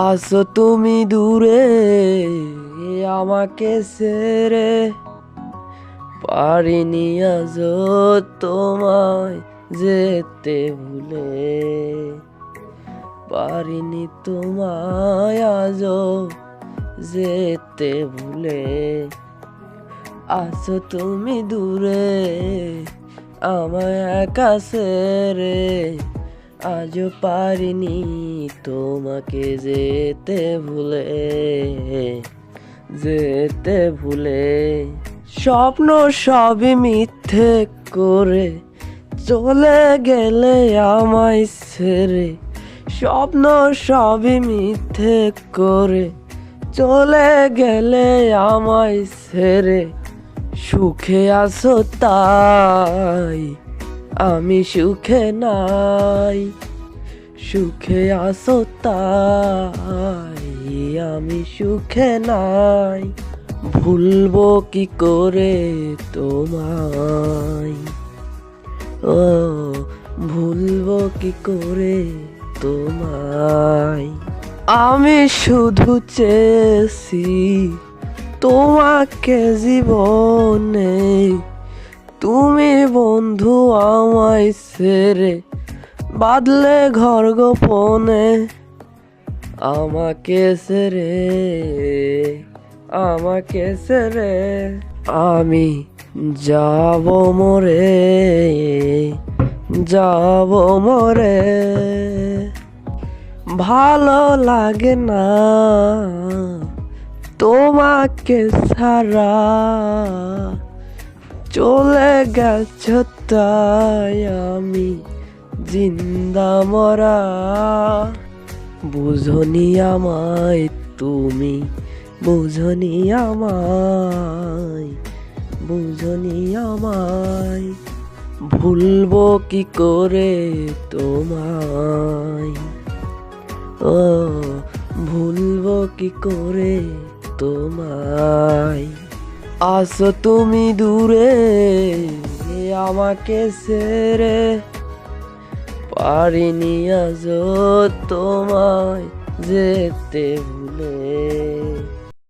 আসো তুমি দূরে আমাকে ছেড়ে, পারিনি আজও তোমায় যেতে ভুলে, পারিনি তোমায় আজও যেতে ভুলে। আসো তুমি দূরে আমায় একা ছেড়ে, আজও পারিনি তোমাকে যেতে ভুলে, যেতে ভুলে। স্বপ্ন সবই মিথ্যে করে চলে গেলে আমায় ছেড়ে, স্বপ্ন সবই মিথ্যে করে চলে গেলে আমায় ছেড়ে। সুখে আছো তাই আমি সুখে নাই, সুখে আছো তাই আমি সুখে নাই। ভুলবো কি করে তোমায়, ও ভুলবো কি করে তোমায়। আমি শুধু চেয়েছি তোমাকে জীবনে, তুমি বন্ধু আমায় ছেড়ে বাঁধলে ঘর গোপনে। আমাকে ছেড়ে, আমাকে ছেড়ে আমি যাব মরে, যাব মরে। ভালো লাগে না তোমাকে ছাড়া, চলে গেছো তাই আমি জিন্দা মরা। বুঝনি আমায় তুমি, বুঝনি আমায়, বুঝনি আমায়। ভুলবো কি করে তোমায়, ও ভুলবো কি করে তোমায়। আসো তুমি দূরে আমাকে ছেড়ে, পারিনি আজও তোমায় যেতে ভুলে।